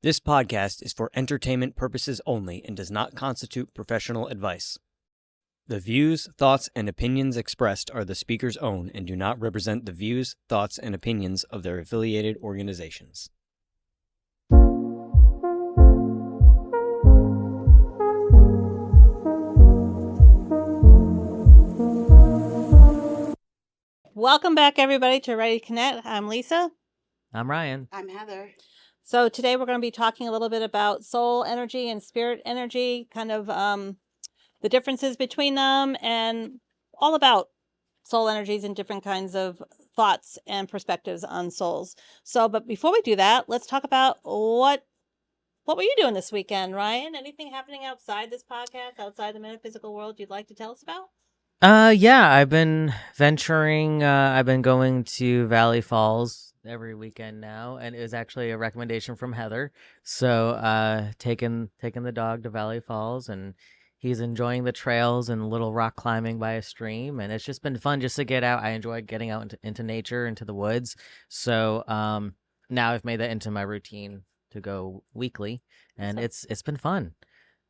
This podcast is for entertainment purposes only and does not constitute professional advice. The views, thoughts, and opinions expressed are the speaker's own and do not represent the views, thoughts, and opinions of their affiliated organizations. Welcome back, everybody, to Ready to Connect. I'm Lisa. I'm Ryan. I'm Heather. So today we're going to be talking a little bit about soul energy and spirit energy, kind of the differences between them, and all about soul energies and different kinds of thoughts and perspectives on souls. So, but before we do that, let's talk about what were you doing this weekend, Ryan? Anything happening outside this podcast, outside the metaphysical world you'd like to tell us about? Yeah, I've been venturing. I've been going to Valley Falls every weekend now, and it was actually a recommendation from Heather. So, taking the dog to Valley Falls, and he's enjoying the trails and little rock climbing by a stream, and it's just been fun just to get out. I enjoy getting out into nature, into the woods. So, now I've made that into my routine to go weekly, and it's been fun.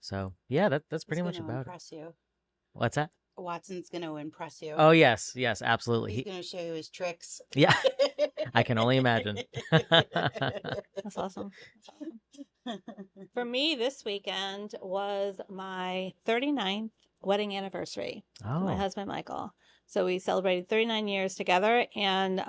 So, yeah, that's pretty much about impress you. What's that? Watson's going to impress you. Oh, yes, absolutely. He's going to show you his tricks. Yeah, I can only imagine. That's awesome. For me, this weekend was my 39th wedding anniversary with my husband, Michael. So we celebrated 39 years together, and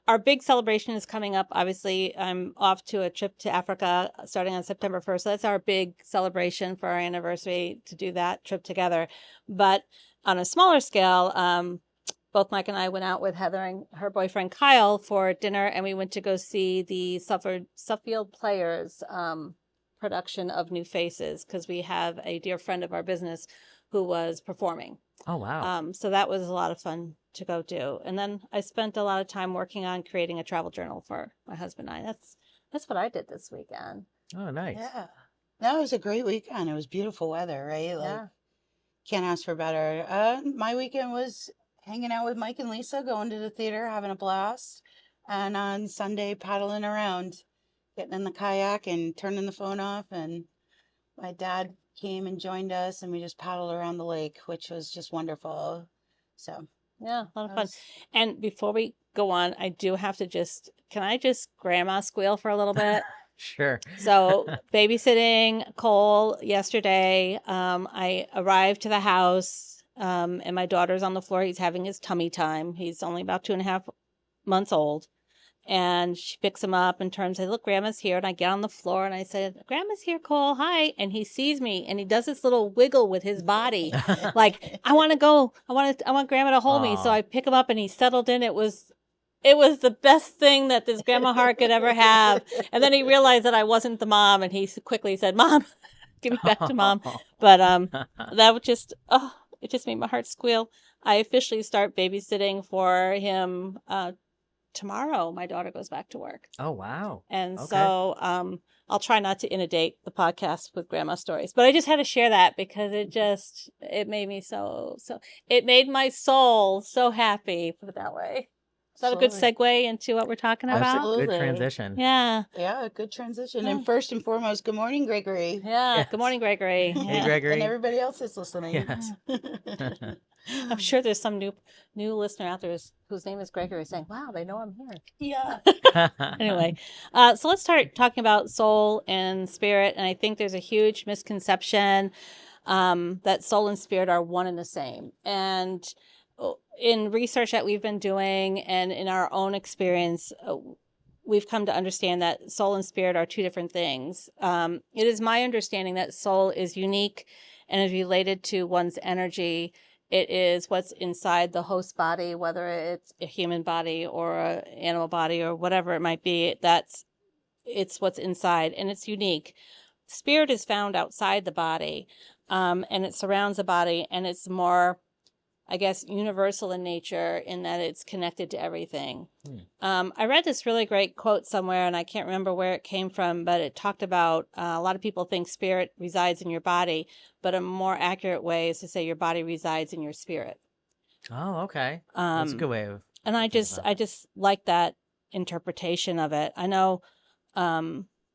our big celebration is coming up. Obviously, I'm off to a trip to Africa starting on September 1st. So that's our big celebration for our anniversary, to do that trip together. But on a smaller scale, both Mike and I went out with Heather and her boyfriend Kyle for dinner, and we went to go see the Suffield Players production of New Faces, because we have a dear friend of our business who was performing. Oh, wow. So that was a lot of fun to go do. And then I spent a lot of time working on creating a travel journal for my husband and I. That's what I did this weekend. Oh, nice. Yeah. That was a great weekend. It was beautiful weather, right? Yeah. Can't ask for better. My weekend was hanging out with Mike and Lisa, going to the theater, having a blast. And on Sunday, paddling around, getting in the kayak and turning the phone off. And my dad came and joined us, and we just paddled around the lake, which was just wonderful. So yeah, a lot of fun. And before we go on, I do have to can I just grandma squeal for a little bit? Sure. So babysitting Cole yesterday, I arrived to the house, and my daughter's on the floor. He's having his tummy time. He's only about 2.5 months old. And she picks him up and turns and says, "Look, Grandma's here." And I get on the floor and I said, "Grandma's here, Cole. Hi." And he sees me and he does this little wiggle with his body. Like, I want to go. I want Grandma to hold me. So I pick him up and he settled in. It was the bbest thing that this grandma heart could ever have. And then he realized that I wasn't the mom, and he quickly said, "Mom, give me back to Mom." But that would it just made my heart squeal. I officially start babysitting for him tomorrow. My daughter goes back to work. Oh, wow. And so I'll try not to inundate the podcast with grandma stories, but I just had to share that because it made me it made my soul so happy, put it that way. Is that a good segue into what we're talking about? Absolutely. Good transition. Yeah. Yeah, good transition. Yeah. And first and foremost, good morning, Gregory. Yeah. Yes. Good morning, Gregory. Hey, Yeah. Gregory. And everybody else that's listening. Yes. I'm sure there's some new listener out there whose name is Gregory saying, "Wow, they know I'm here." Yeah. Anyway, so let's start talking about soul and spirit. And I think there's a huge misconception that soul and spirit are one and the same. And in research that we've been doing and in our own experience, we've come to understand that soul and spirit are two different things. It is my understanding that soul is unique and is related to one's energy. It is what's inside the host body, whether it's a human body or an animal body or whatever it might be. It's what's inside, and it's unique. Spirit is found outside the body, and it surrounds the body, and it's more, I guess, universal in nature in that it's connected to everything. I read this really great quote somewhere, and I can't remember where it came from, but it talked about a lot of people think spirit resides in your body, but a more accurate way is to say your body resides in your spirit. Oh, okay. That's a good way of. And I just like that interpretation of it. I know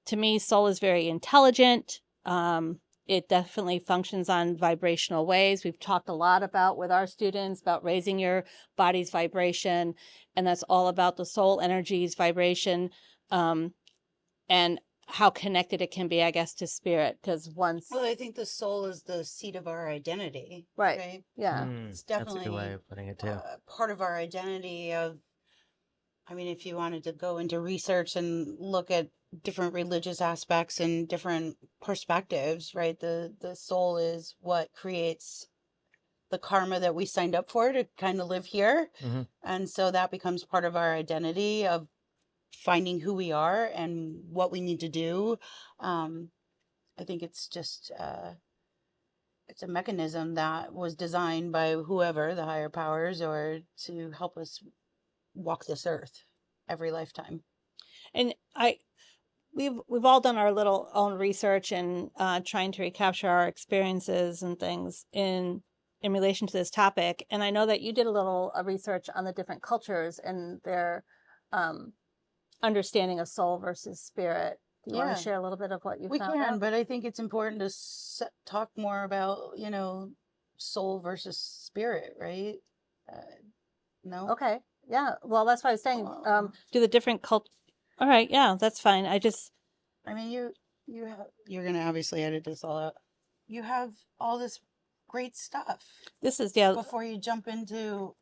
to me, soul is very intelligent. It definitely functions on vibrational waves. We've talked a lot about with our students about raising your body's vibration, and that's all about the soul energy's vibration, and how connected it can be, I guess, to spirit. Because once, Well, I think the soul is the seat of our identity, right, right? yeah, It's That's a good way definitely of putting it too. part of our identity of, I mean, if you wanted to go into research and look at different religious aspects and different perspectives, right? The soul is what creates the karma that we signed up for to kind of live here. hmm And so that becomes part of our identity of finding who we are and what we need to do. I think it's just it's a mechanism that was designed by whoever, the higher powers, or to help us walk this earth every lifetime. and we've all done our little own research and trying to recapture our experiences and things in relation to this topic. And I know that you did a little research on the different cultures and their um, understanding of soul versus spirit. Do you want Yeah, to share a little bit of what you we found can, out? but I think it's important to talk more about, soul versus spirit, right? No? Okay, yeah. Well, that's what I was saying. Um, Do the different cult? All right, yeah, that's fine. I mean, you're gonna obviously edit this all out. You have all this great stuff This is before you jump into.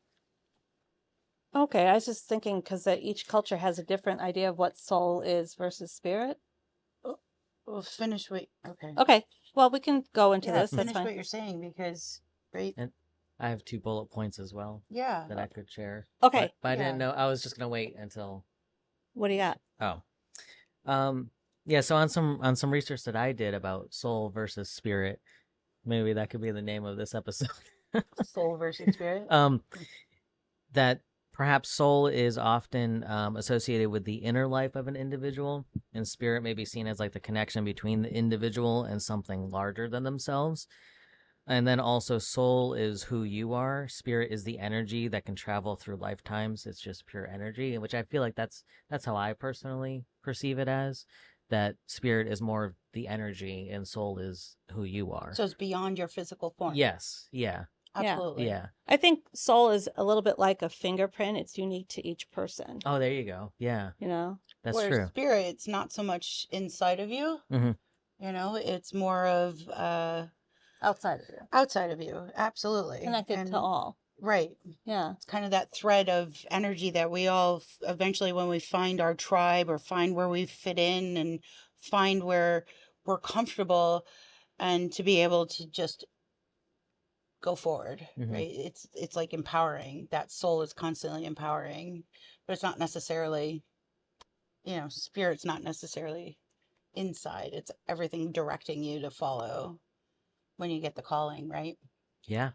Okay, I was just thinking because each culture has a different idea of what soul is versus spirit. Well, finish what. Okay. Okay, well, we can go into Yeah, this. That's finish fine. what you're saying because, right? And I have 2 bullet points as well Yeah. that I could share. Okay, But I didn't Yeah. know. I was just gonna wait until. what do you got? Oh, yeah. So on some research that I did about soul versus spirit, maybe that could be the name of this episode. Soul versus spirit. That perhaps soul is often associated with the inner life of an individual, and spirit may be seen as like the connection between the individual and something larger than themselves. And then also, soul is who you are. Spirit is the energy that can travel through lifetimes. It's just pure energy, which I feel like that's how I personally perceive it as. That spirit is more of the energy, and soul is who you are. So it's beyond your physical form. Yes, yeah, Absolutely. yeah. I think soul is a little bit like a fingerprint. It's unique to each person. Oh, there you go. Yeah, You know? that's Whereas true. spirit, it's not so much inside of you. hmm It's more of Outside of you, outside of you. Absolutely. connected And to all. right. Yeah. It's kind of that thread of energy that we all eventually, when we find our tribe or find where we fit in and find where we're comfortable, and to be able to just go forward, hmm right? It's like empowering. That soul is constantly empowering, but it's not necessarily, spirit's not necessarily inside. It's everything directing you to follow when you get the calling, right? Yeah.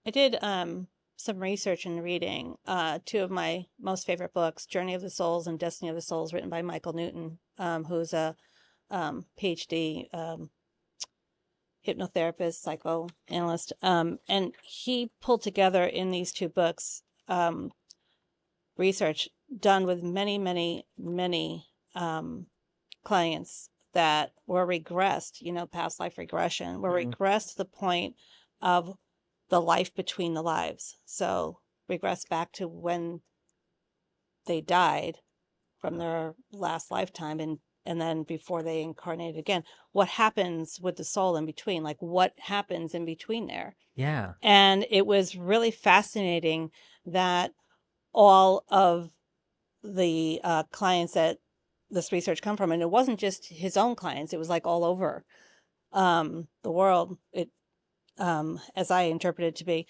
I did some research and reading 2 of my most favorite books, Journey of the Souls and Destiny of the Souls, written by Michael Newton, who's a PhD hypnotherapist, psychoanalyst. And he pulled together in these 2 books research done with many, many, many clients that were regressed, past life regression, were Mhm. regressed to the point of the life between the lives. So regress back to when they died from their last lifetime and then before they incarnated again. What happens with the soul in between? Like what happens in between there? Yeah. And it was really fascinating that all of the clients that this research come from, and it wasn't just his own clients, it was like all over the world, it as I interpreted it to be,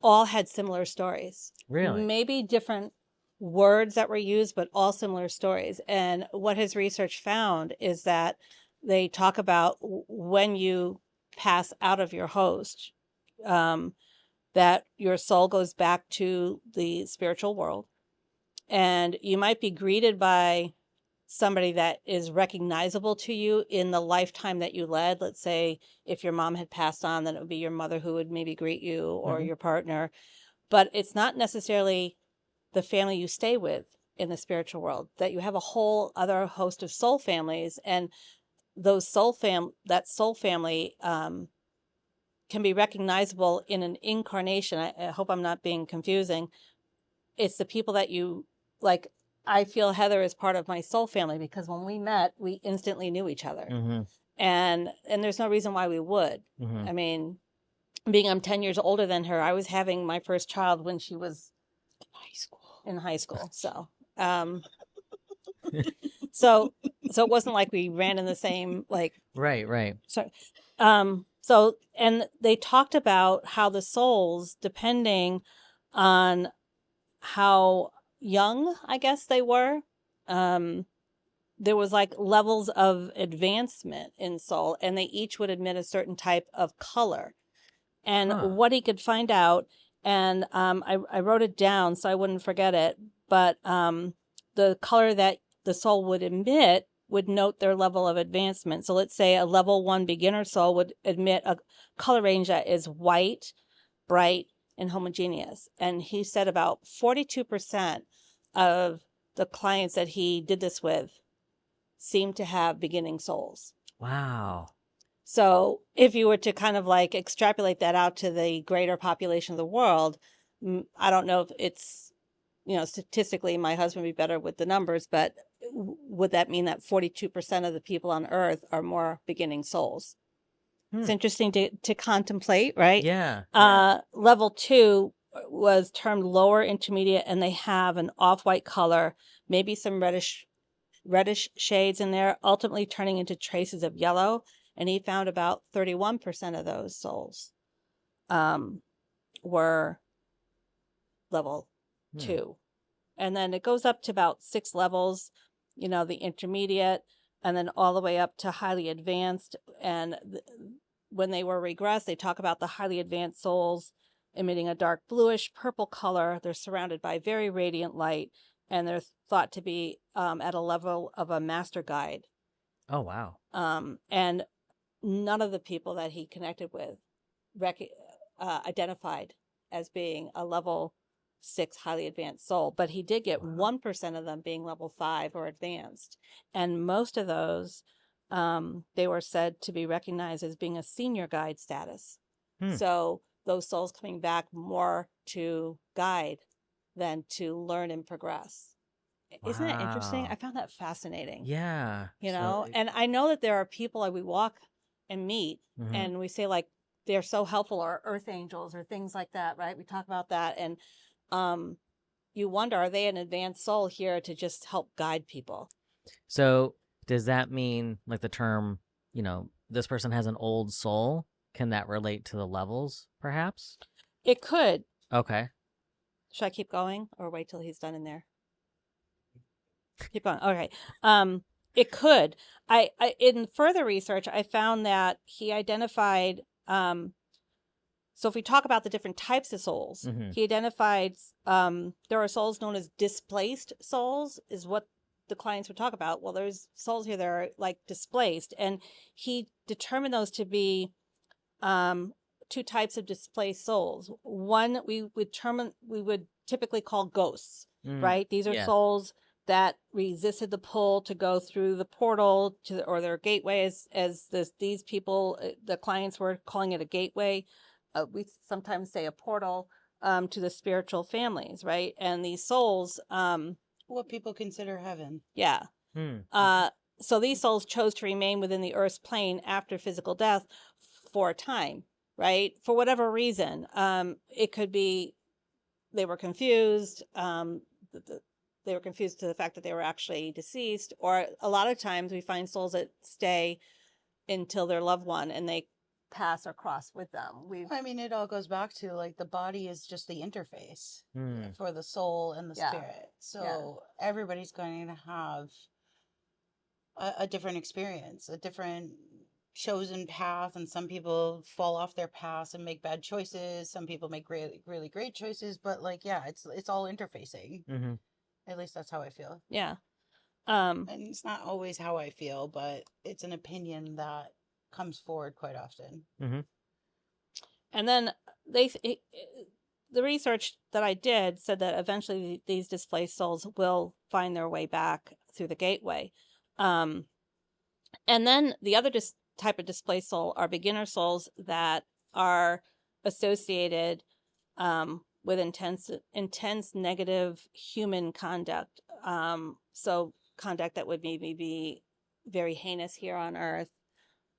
all had similar stories. Really? Maybe different words that were used, but all similar stories. And what his research found is that they talk about when you pass out of your host, that your soul goes back to the spiritual world. And you might be greeted by somebody that is recognizable to you in the lifetime that you led. Let's say if your mom had passed on, then it would be your mother who would maybe greet you or Mhm. your partner. But it's not necessarily the family you stay with in the spiritual world, that you have a whole other host of soul families, and those that soul family can be recognizable in an incarnation. I hope I'm not being confusing. It's the people that you like. I feel Heather is part of my soul family because when we met, we instantly knew each other, Mm-hmm. and there's no reason why we would. Mm-hmm. I mean, being I'm 10 years older than her, I was having my first child when she was in high school. So, so it wasn't like we ran in the same, like, Right. and they talked about how the souls, depending on how young, I guess they were, there was like levels of advancement in soul, and they each would emit a certain type of color. And Huh. what he could find out, and I wrote it down so I wouldn't forget it, but the color that the soul would emit would note their level of advancement. So let's say a level 1 beginner soul would emit a color range that is white, bright, and homogeneous. And he said about 42% of the clients that he did this with seemed to have beginning souls. Wow. So if you were to kind of like extrapolate that out to the greater population of the world, I don't know if it's, statistically, my husband would be better with the numbers, but would that mean that 42% of the people on earth are more beginning souls? It's interesting to contemplate, right? Yeah. Level 2 was termed lower intermediate, and they have an off-white color, maybe some reddish shades in there, ultimately turning into traces of yellow. And he found about 31% of those souls were level 2. And then it goes up to about 6 levels, the intermediate, and then all the way up to highly advanced. And when they were regressed, they talk about the highly advanced souls emitting a dark bluish purple color. They're surrounded by very radiant light, and they're thought to be at a level of a master guide. Oh, wow. And none of the people that he connected with identified as being a level 6 highly advanced soul, but he did get 1% of them being level 5 or advanced. And most of those, they were said to be recognized as being a senior guide status. So those souls coming back more to guide than to learn and progress. Isn't that interesting? Wow. I found that fascinating. Yeah. And I know that there are people that we walk and meet and we say like they're so helpful, or earth angels or things like that, right? We talk about that, and you wonder, are they an advanced soul here to just help guide people? So does that mean like the term, this person has an old soul? Can that relate to the levels, perhaps? It could. Okay. Should I keep going or wait till he's done in there? Keep going. Okay. It could. I in further research, I found that he identified. So if we talk about the different types of souls, he identified there are souls known as displaced souls, is what the clients would talk about. Well, there's souls here that are like displaced, and he determined those to be 2 types of displaced souls. One we would typically call ghosts, right? These are souls that resisted the pull to go through the portal or their gateway, as these people, the clients were calling it a gateway. We sometimes say a portal to the spiritual families, right? And these souls, what people consider heaven. Yeah. So these souls chose to remain within the Earth's plane after physical death for a time, right? For whatever reason. It could be they were confused. They were confused to the fact that they were actually deceased, or a lot of times we find souls that stay until their loved one and they pass or cross with them. It all goes back to like the body is just the interface for the soul and the spirit. So everybody's going to have a different experience, a different chosen path, and some people fall off their paths and make bad choices. Some people make really, really great choices, but it's all interfacing. At least that's how I feel. Yeah. And it's not always how I feel, but it's an opinion that comes forward quite often. And then the research that I did said that eventually these displaced souls will find their way back through the gateway. And then the other type of displaced soul are beginner souls that are associated with intense negative human conduct. So conduct that would maybe be very heinous here on Earth,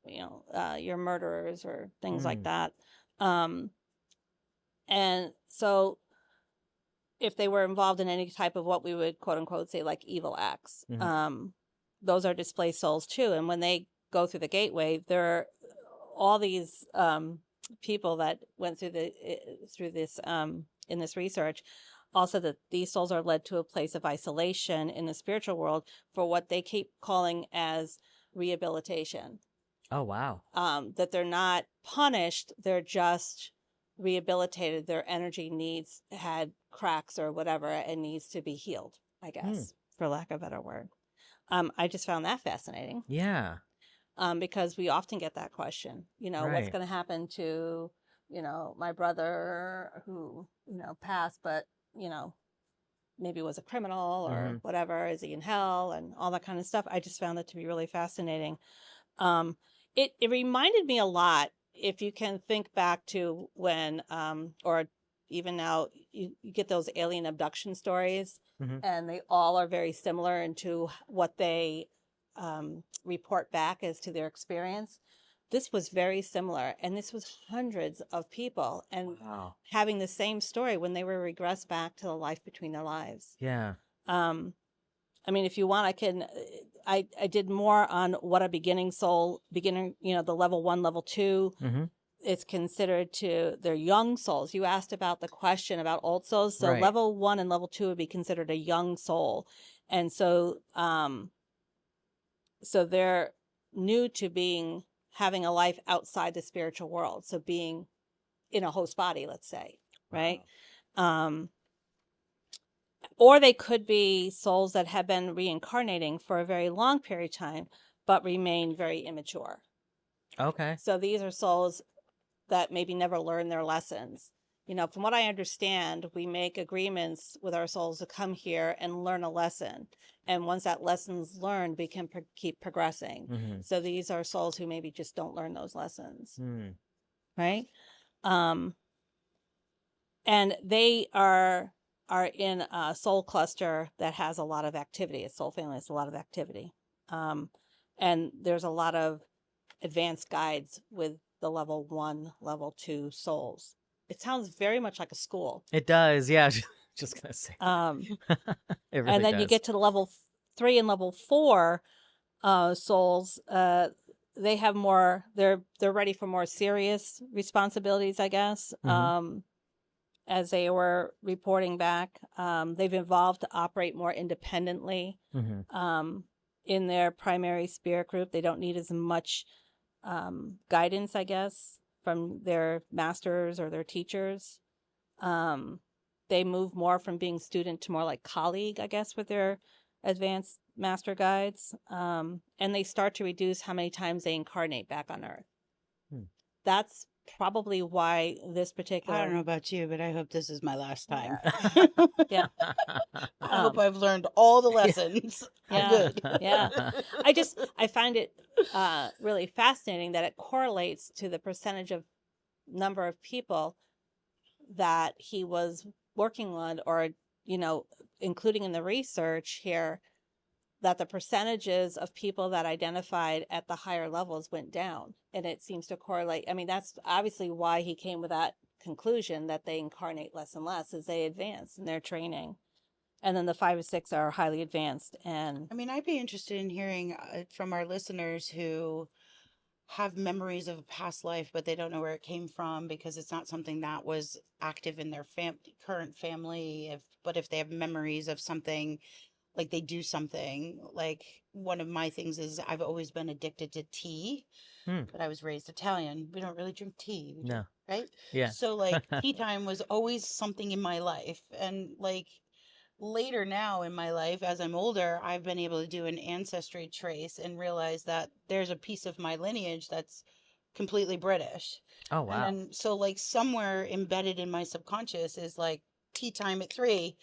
your murderers or things like that. And so if they were involved in any type of what we would quote unquote say like evil acts, those are displaced souls too. And when they go through the gateway, there are all these people that went through this in this research also that these souls are led to a place of isolation in the spiritual world for what they keep calling as rehabilitation. Oh, wow. That they're not punished, they're just rehabilitated. Their energy had cracks or whatever and needs to be healed, I guess, for lack of a better word. I just found that fascinating. Yeah. Because we often get that question, what's going to happen to, my brother who, passed, but, maybe was a criminal or whatever. Is he in hell and all that kind of stuff? I just found it to be really fascinating. It reminded me a lot, if you can think back to when, or even now, you get those alien abduction stories, and they all are very similar into what they report back as to their experience. This was very similar, and this was hundreds of people, and having the same story when they were regressed back to the life between their lives. Yeah. I mean, if you want, I did more on what a beginner, the level 1, level 2, it's considered to their young souls. You asked about the question about old souls. So level 1 and level 2 would be considered a young soul. And so, so they're new to having a life outside the spiritual world. So being in a host body, let's say, right? Or they could be souls that have been reincarnating for a very long period of time, but remain very immature. Okay. So these are souls that maybe never learn their lessons. From what I understand, we make agreements with our souls to come here and learn a lesson. And once that lesson's learned, we can keep progressing. So these are souls who maybe just don't learn those lessons. Right? And they are in a soul cluster that has a lot of activity. A soul family has a lot of activity. And there's a lot of advanced guides with the level 1, level 2 souls. It sounds very much like a school. It does, yeah. Just gonna say. It really and then does. you get to the level 3 and level 4 souls. They have more. They're ready for more serious responsibilities, I guess. As they were reporting back, they've evolved to operate more independently in their primary spirit group. They don't need as much guidance, I guess, from their masters or their teachers. They move more from being student to more like colleague, I guess, with their advanced master guides. And they start to reduce how many times they incarnate back on Earth. That's probably why this particular... I don't know about you, but I hope this is my last time. Yeah. I hope I've learned all the lessons. I'm good. Yeah. I find it really fascinating that it correlates to the percentage of number of people that he was working on, or, including in the research here, that the percentages of people that identified at the higher levels went down. And it seems to correlate. I mean, that's obviously why he came with that conclusion that they incarnate less and less as they advance in their training. And then the 5 or 6 are highly advanced. And I mean, I'd be interested in hearing from our listeners who have memories of a past life, but they don't know where it came from because it's not something that was active in their current family. But if they have memories of something, like they do something, like one of my things is I've always been addicted to tea, but I was raised Italian. We don't really drink tea. No. Right? Yeah. So like tea time was always something in my life. And like later now in my life, as I'm older, I've been able to do an ancestry trace and realize that there's a piece of my lineage that's completely British. Oh And wow. then, so like somewhere embedded in my subconscious is like tea time at 3.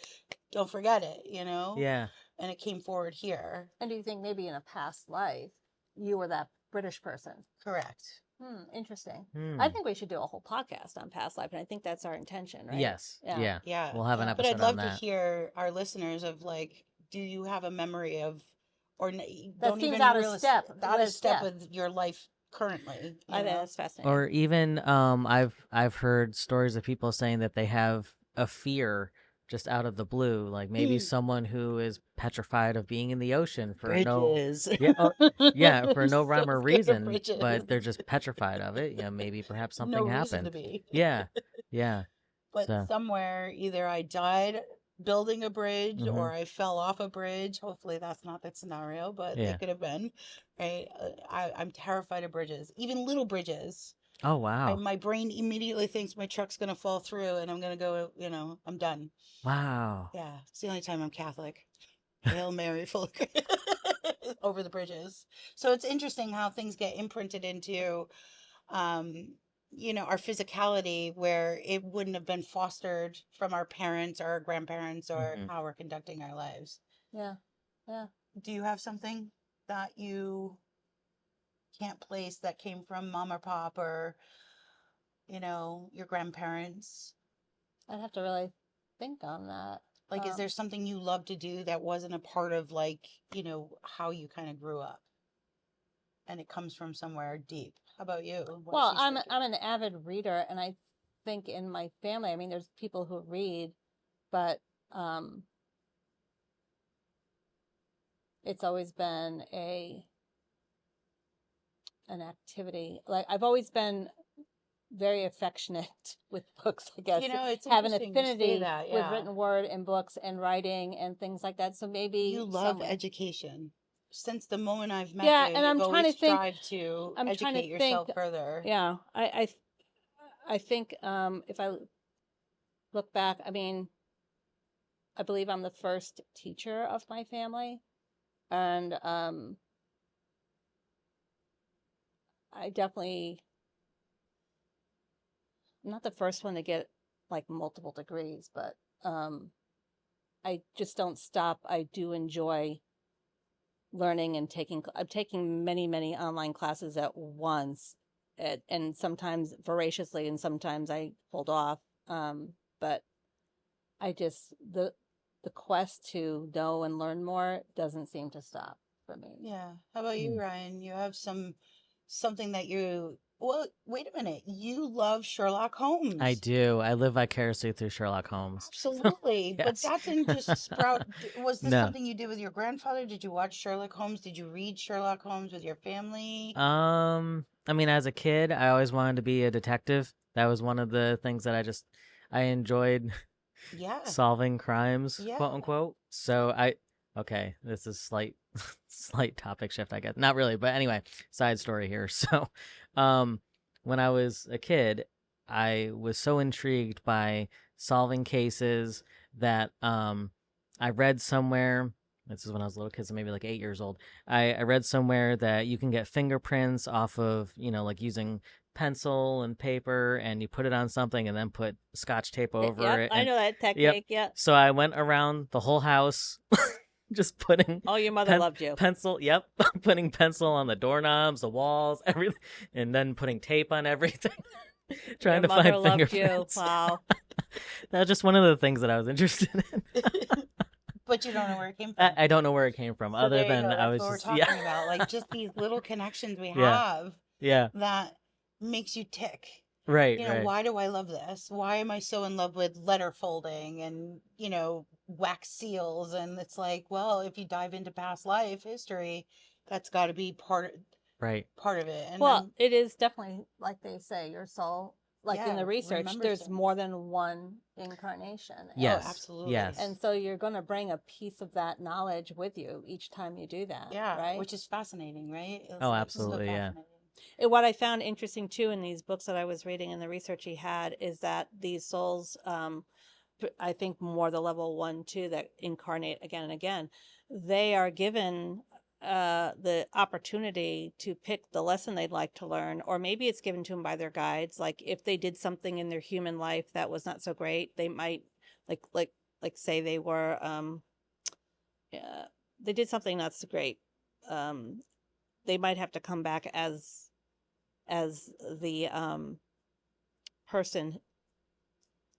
Don't forget it, Yeah. and it came forward here. And do you think maybe in a past life you were that British person? Correct. Interesting. I Hmm. think we should do a whole podcast on past life, and I think that's our intention, right? Yes. Yeah. Yeah. Yeah. We'll have an But I'd episode on love to that. hear our listeners of like, do you have a memory of, or That don't seems even out of realize step out of with- step yeah. with your life currently? I think that's fascinating. Or even I've heard stories of people saying that they have a fear just out of the blue, like maybe someone who is petrified of being in the ocean for Bridges. yeah, for no So rhyme or scared of reason, bridges. but they're just petrified of it. Maybe perhaps something No reason happened. to be. Yeah. Yeah. But So somewhere, either I died building a bridge Mhm. or I fell off a bridge. Hopefully, that's not the scenario, but Yeah. it could have been. Right? I'm terrified of bridges, even little bridges. oh wow. My brain immediately thinks my truck's gonna fall through, and I'm gonna go. I'm done. Wow. Yeah, it's the only time I'm Catholic. Hail Mary, full of over the bridges. So it's interesting how things get imprinted into, our physicality, where it wouldn't have been fostered from our parents or our grandparents or Mhm. how we're conducting our lives. Yeah. Yeah. Do you have something that you can't place that came from mom or pop or, your grandparents? I'd have to really think on that. Like, is there something you love to do that wasn't a part of, like, how you kind of grew up? And it comes from somewhere deep. How about you? What Well, she's I'm thinking? an avid reader, and I think in my family, I mean, there's people who read, but it's always been an activity. Like I've always been very affectionate with books, I guess. It's have an interesting you say affinity that, with yeah. written word and books and writing and things like that. So maybe You love somewhere. education. Since the moment I've met Yeah, you, and I'm you've trying to always think- strived to I'm trying to educate yourself think- further. Yeah, I think if I look back, I mean, I believe I'm the first teacher of my family, and I definitely I'm not the first one to get like multiple degrees, but I just don't stop. I do enjoy learning and I'm taking many online classes at once, and sometimes voraciously and sometimes I hold off, but I just the quest to know and learn more doesn't seem to stop for me. Yeah. How about you, Ryan? You have something that well, wait a minute. You love Sherlock Holmes. I do. I live vicariously through Sherlock Holmes. Absolutely. But Yes. that didn't just sprout. Was this No. something you did with your grandfather? Did you watch Sherlock Holmes? Did you read Sherlock Holmes with your family? I mean, as a kid, I always wanted to be a detective. That was one of the things that I enjoyed Yeah. solving crimes, Yeah. quote unquote. So okay, this is slight topic shift, I guess. Not really, but anyway, side story here. So, when I was a kid, I was so intrigued by solving cases that I read somewhere. This is when I was a little kid, so maybe like 8 years old. I read somewhere that you can get fingerprints off of, like using pencil and paper, and you put it on something and then put Scotch tape over Yep, it. I and- know that technique. Yeah. So I went around the whole house just putting Oh, your mother loved you. pencil, yep, putting pencil on the doorknobs, the walls, everything, and then putting tape on everything. Trying Your to mother find loved you. fingerprints. Wow. That was just one of the things that I was interested in. But you don't know where it came from. I don't know where it came from, So other there you than go. I That's was what just we're talking about. Like just these little connections we Yeah. have yeah, that makes you tick. right, You know, right. why do I love this? Why am I so in love with letter folding and, wax seals? And it's like, well, if you dive into past life history, that's got to be part of it. And Well, it is definitely like they say, your soul. Like in Yeah, the research, remembers there's things. more than one incarnation. Yes, absolutely. yes. And so you're going to bring a piece of that knowledge with you each time you do that. yeah, Right. which is fascinating, right? It's Oh, like so absolutely, yeah. fascinating. And what I found interesting too in these books that I was reading and the research he had is that these souls, I think more the level 1, 2 that incarnate again and again, they are given the opportunity to pick the lesson they'd like to learn, or maybe it's given to them by their guides. Like if they did something in their human life that was not so great, they might like say they were they did something not so great. They might have to come back as the person.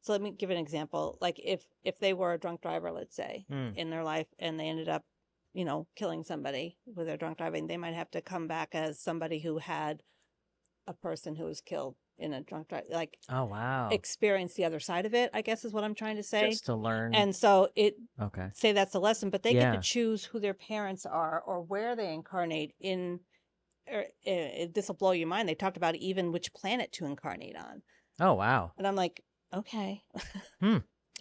So let me give an example. Like if they were a drunk driver, let's say, in their life, and they ended up, killing somebody with their drunk driving, they might have to come back as somebody who had a person who was killed in a drunk drive, like Oh, wow. experience the other side of it, I guess is what I'm trying to say. Just to learn. And so Okay. say that's a lesson, but they get Yeah. to choose who their parents are or where they incarnate in. This will blow your mind. They talked about even which planet to incarnate on. Oh, wow. And I'm like, okay.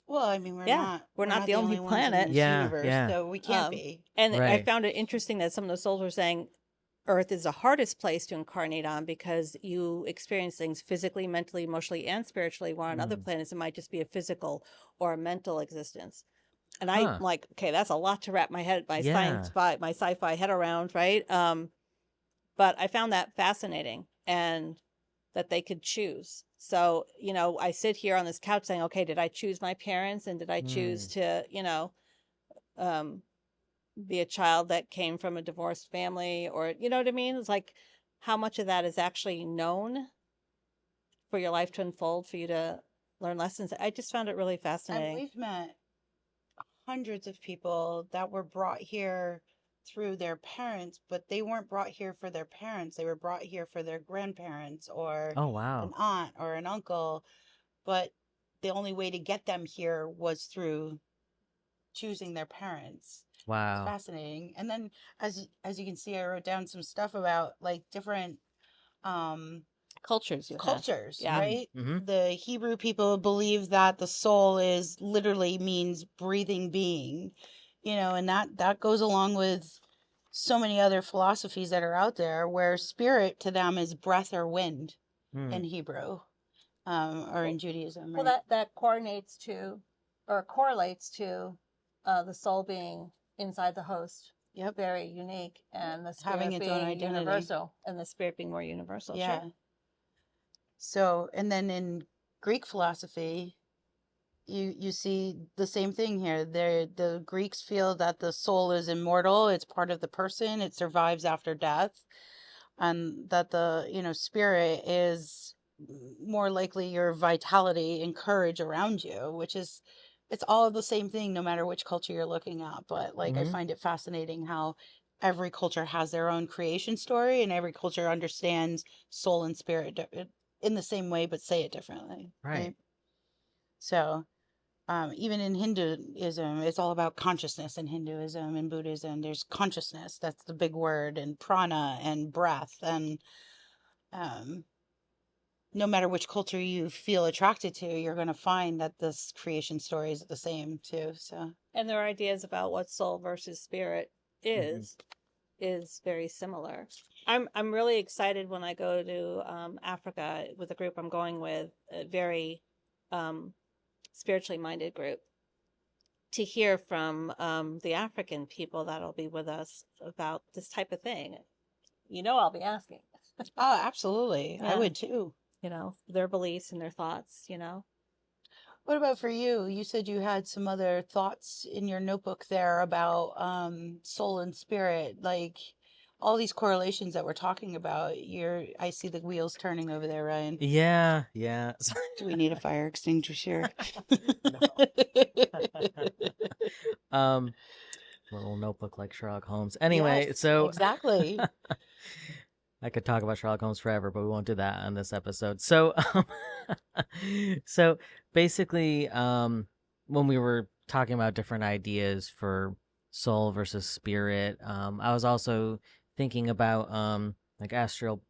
Well, I mean, Yeah, we're not the only ones planet. in this Yeah, universe, yeah. so we can't be. And I Right. found it interesting that some of the souls were saying Earth is the hardest place to incarnate on because you experience things physically, mentally, emotionally, and spiritually, while on other planets it might just be a physical or a mental existence. And Huh. I'm like, okay, that's a lot to wrap my sci-fi head around, right? But I found that fascinating, and that they could choose. So, I sit here on this couch saying, okay, did I choose my parents, and did I choose to, be a child that came from a divorced family, or, you know what I mean? It's like, how much of that is actually known for your life to unfold, for you to learn lessons? I just found it really And fascinating. we've met hundreds of people that were brought here through their parents, but they weren't brought here for their parents. They were brought here for their grandparents or Oh, an wow. aunt or an uncle. But the only way to get them here was through choosing their parents. It's Wow. fascinating. And then as you can see, I wrote down some stuff about like different Cultures you have. cultures, Yeah. right? Mhm. The Hebrew people believe that the soul is literally means breathing being, and that goes along with so many other philosophies that are out there where spirit to them is breath or wind in Hebrew, or in Judaism, Well, right? that correlates to the soul being inside the host. Yep. Very unique, and the spirit Having its own being identity. universal, and the spirit being more universal. Yeah. Sure. So, and then in Greek philosophy, you see the same thing here. The Greeks feel that the soul is immortal, it's part of the person, it survives after death, and that the spirit is more likely your vitality and courage around you, which is it's all the same thing no matter which culture you're looking at. But like I find it fascinating how every culture has their own creation story, and every culture understands soul and spirit in the same way but say it differently. Right. So even in Hinduism, it's all about consciousness. In Hinduism and Buddhism, there's consciousness. That's the big word, and prana and breath. And no matter which culture you feel attracted to, you're going to find that this creation story is the same too. So, And their ideas about what soul versus spirit is very similar. I'm really excited when I go to Africa with the group I'm going with, a very spiritually minded group, to hear from the African people that'll be with us about this type of thing. I'll be asking. oh, absolutely. I Yeah. would too. Their beliefs and their thoughts, What about for you? You said you had some other thoughts in your notebook there about soul and spirit, like all these correlations that we're talking about. I see the wheels turning over there, Ryan. Yeah. Do we need a fire extinguisher? Little notebook like Sherlock Holmes. Anyway, Yes, so exactly. I could talk about Sherlock Holmes forever, but we won't do that on this episode. So, so basically, when we were talking about different ideas for soul versus spirit, I was also thinking about like astral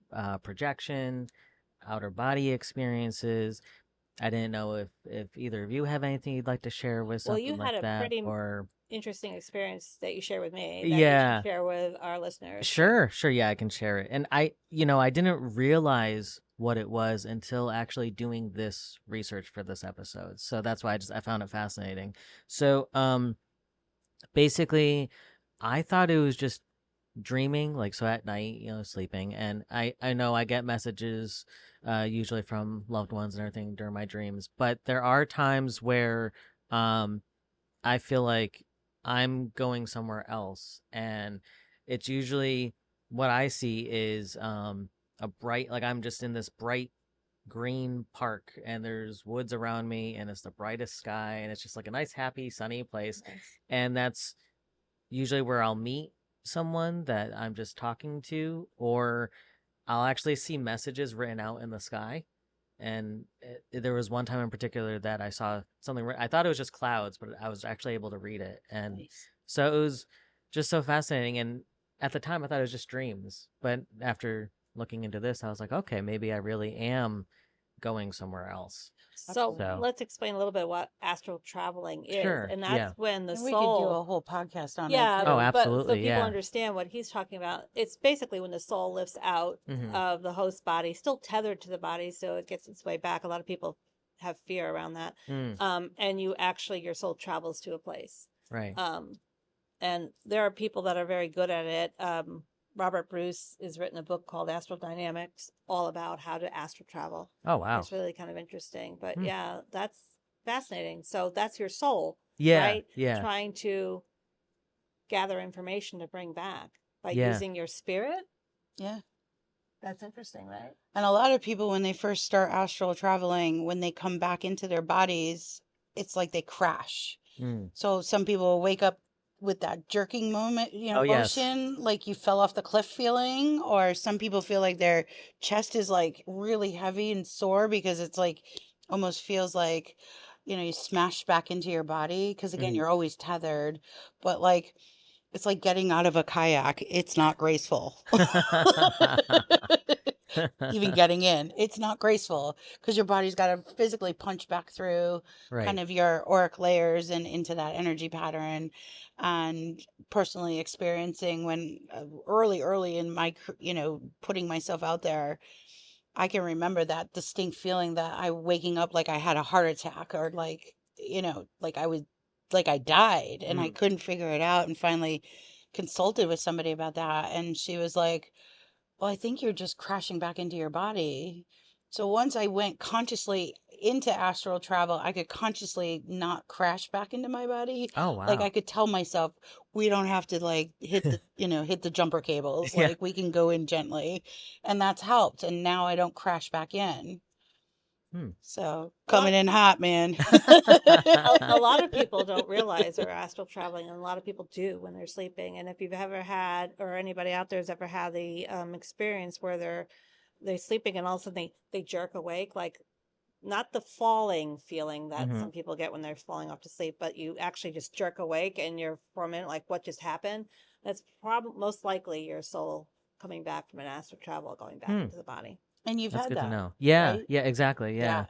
projection, outer body experiences. I didn't know if either of you have anything you'd like to share with Well, something you had like a that, pretty or interesting experience that you share with me that Yeah. you should share with our listeners. Sure, yeah, I can share it. And I didn't realize what it was until actually doing this research for this episode. So that's why I found it fascinating. So, basically, I thought it was just dreaming, like so at night, sleeping, and I know I get messages usually from loved ones and everything during my dreams, but there are times where I feel like I'm going somewhere else, and it's usually what I see is a bright, like I'm just in this bright green park, and there's woods around me, and it's the brightest sky, and it's just like a nice, happy, sunny place, Nice. and that's usually where I'll meet someone that I'm just talking to, or I'll actually see messages written out in the sky. And there was one time in particular that I saw something. I thought it was just clouds, but I was actually able to read it, and Nice. so it was just so fascinating. And at the time, I thought it was just dreams, but after looking into this, I was like, okay, maybe I really am going somewhere else. So So let's explain a little bit what astral traveling is. sure, And that's yeah. when the And we could do soul. a whole podcast on Yeah, it too. Oh, but so absolutely, people yeah. understand what he's talking about. It's basically when the soul lifts out Hmm. of the host body, still tethered to the body, so it gets its way back. A lot of people have fear around that. And your soul travels to a place. Right. And there are people that are very good at it. Robert Bruce has written a book called Astral Dynamics, all about how to astral travel. Oh, wow. It's really kind of interesting. But yeah, that's fascinating. So that's your soul, Yeah, right? yeah. Trying to gather information to bring back by Yeah. using your spirit. Yeah. That's interesting, right? And a lot of people, when they first start astral traveling, when they come back into their bodies, it's like they crash. Mm. So some people will wake up with that jerking moment, Oh, yes. motion, like you fell off the cliff feeling, or some people feel like their chest is like really heavy and sore because it's like almost feels like, you smash back into your body because again, Mhm. you're always tethered, but like it's like getting out of a kayak. It's not graceful. Even getting in, it's not graceful because your body's got to physically punch back through kind Right. of your auric layers and into that energy pattern. And personally experiencing when early in my, putting myself out there, I can remember that distinct feeling that I waking up like I had a heart attack or like I was like I died and I couldn't figure it out, and finally consulted with somebody about that, and she was like, well, I think you're just crashing back into your body. So once I went consciously into astral travel, I could consciously not crash back into my body. Oh, Like I wow. could tell myself, we don't have to like hit the jumper cables. Yeah. Like we can go in gently. And that's helped. And now I don't crash back in. Hmm. So coming in hot, man. A lot of people don't realize they're astral traveling, and a lot of people do when they're sleeping. And if you've ever had, or anybody out there has ever had the experience where they're sleeping and all of a sudden they jerk awake, like not the falling feeling that Mhm. some people get when they're falling off to sleep, but you actually just jerk awake and you're for a minute like, what just happened? That's probably most likely your soul coming back from an astral travel, going back into the body. And you've That's had good to that, know. Yeah, right? yeah, exactly. Yeah.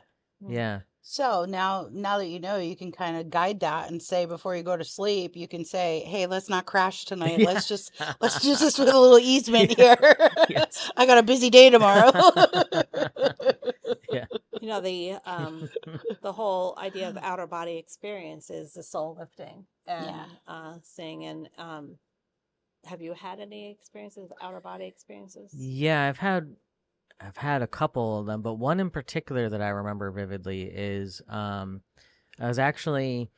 Yeah. So now that you know, you can kind of guide that and say before you go to sleep, you can say, "Hey, let's not crash tonight. Yeah. Let's do this with a little easement here. Yes. I got a busy day tomorrow." Yeah. The whole idea of outer body experience is the soul lifting and seeing. And have you had any experiences, outer body experiences? Yeah, I've had a couple of them, but one in particular that I remember vividly is I was actually,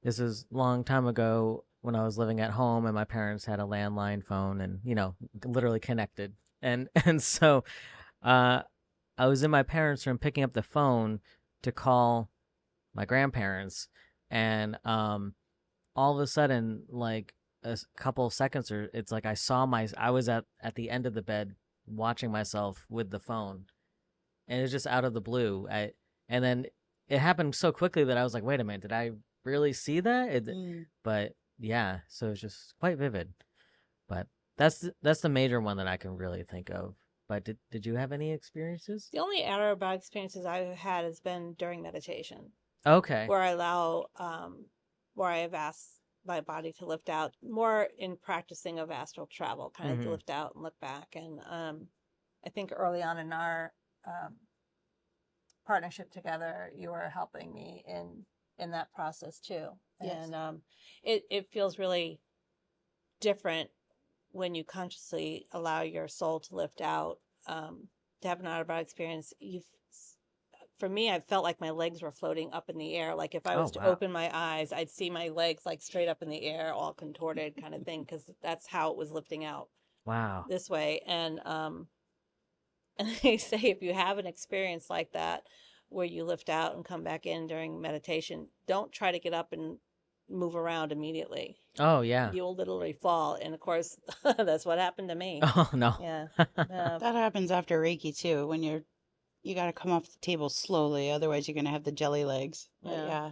this is a long time ago when I was living at home and my parents had a landline phone and literally connected, and so I was in my parents' room picking up the phone to call my grandparents, and all of a sudden, like a couple seconds, or it's like I was at the end of the bed watching myself with the phone, and it was just out of the blue. And then it happened so quickly that I was like, wait a minute, did I really see that? But yeah, so it's just quite vivid. But that's the major one that I can really think of. But did you have any experiences? The only outer body experiences I've had has been during meditation, Okay. where I have asked my body to lift out, more in practicing of astral travel, kind of to lift out and look back. And I think early on in our partnership together, you were helping me in that process too. Yes. And it feels really different when you consciously allow your soul to lift out, to have an out-of-body experience, for me, I felt like my legs were floating up in the air. Like if I was to wow. open my eyes, I'd see my legs like straight up in the air, all contorted kind of thing, because that's how it was lifting out Wow. this way. And they say if you have an experience like that where you lift out and come back in during meditation, don't try to get up and move around immediately. Oh, yeah. You'll literally fall. And of course, that's what happened to me. Oh, no. Yeah. That happens after Reiki too, when you got to come off the table slowly, otherwise you're going to have the jelly legs. But Yeah.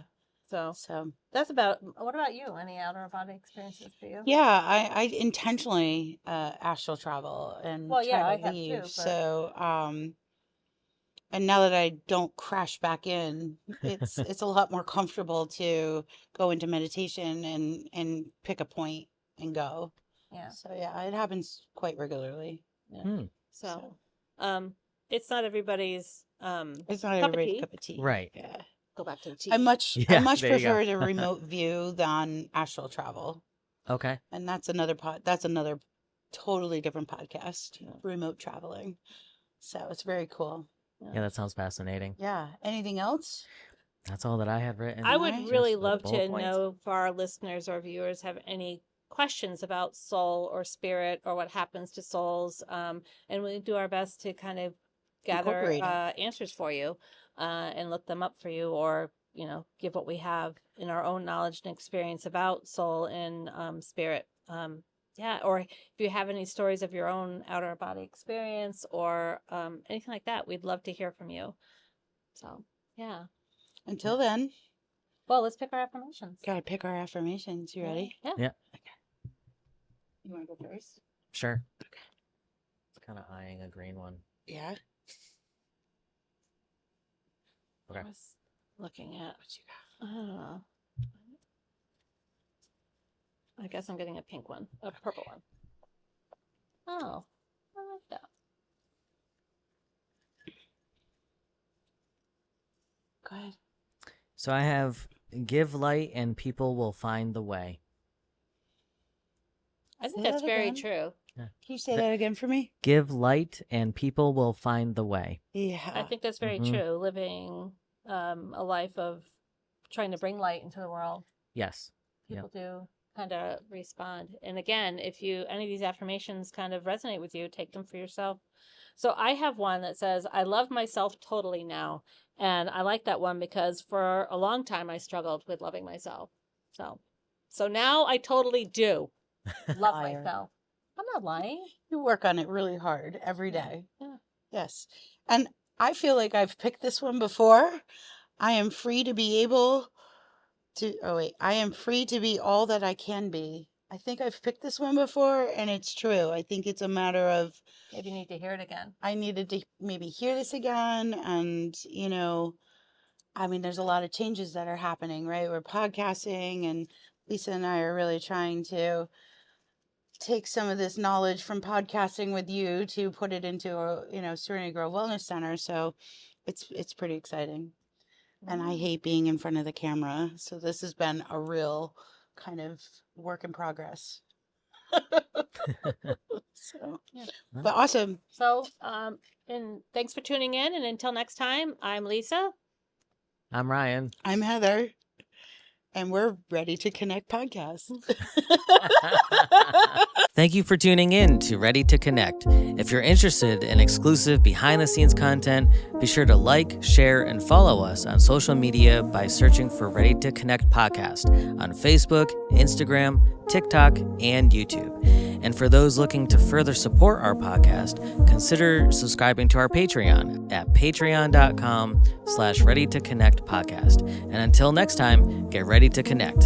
So So that's what about you? Any outer body experiences for you? yeah, I intentionally astral travel and Well, yeah, try I to have leave. too, but- So and now that I don't crash back in, it's a lot more comfortable to go into meditation and pick a point and go. Yeah. So yeah, it happens quite regularly. Hmm. So, it's not everybody's, It's not Cup of everybody's tea. cup of tea. Right. Yeah. go back to the tea. I Yeah, much there you go. prefer the remote view than astral travel. Okay. And that's another totally different podcast, remote traveling. So it's very cool. Yeah, that sounds fascinating. Yeah. Anything else? That's all that I had written. I would Nice. really Just the love bullet to points. know if our listeners or viewers have any questions about soul or spirit or what happens to souls. And we do our best to kind of gather Incorporate it. answers for you and look them up for you, or give what we have in our own knowledge and experience about soul and spirit. Or if you have any stories of your own outer body experience or anything like that, we'd love to hear from you. So, yeah. Until then, Well, let's pick our affirmations. gotta pick our affirmations. You ready? Yeah. Yeah. You want to go first? Sure. It's kind of eyeing a green one. Yeah. Okay. I was looking at, What you got? I don't know. I guess I'm getting a pink one, a purple one. Oh, I like that. Go ahead. So I have give light and people will find the way. I think Say that's that very again. true. Can you say that again for me? Give light and people will find the way. Yeah. I think that's very Mhm. true. Living a life of trying to bring light into the world, Yes. people do kind of respond. And again, if any of these affirmations kind of resonate with you, take them for yourself. So I have one that says, I love myself totally now. And I like that one because for a long time I struggled with loving myself. So now I totally do love Liar. myself. I'm not lying. You work on it really hard every day. Yeah. Yes. And I feel like I've picked this one before. I am free to be I am free to be all that I can be. I think I've picked this one before and it's true. I think it's a matter of Maybe you need to hear it again. I needed to maybe hear this again. And, there's a lot of changes that are happening, right? We're podcasting, and Lisa and I are really trying to take some of this knowledge from podcasting with you to put it into Serenity Grove Wellness Center. So it's pretty exciting. And I hate being in front of the camera. So this has been a real kind of work in progress. So, Yeah. but awesome. So, and thanks for tuning in. And until next time, I'm Lisa. I'm Ryan. I'm Heather, and we're ready to connect podcasts. Thank you for tuning in to Ready to Connect. If you're interested in exclusive behind the scenes content, be sure to like, share, and follow us on social media by searching for Ready to Connect Podcast on Facebook, Instagram, TikTok, and YouTube. And for those looking to further support our podcast, consider subscribing to our Patreon at patreon.com/readytoconnectpodcast. And until next time, get ready to connect.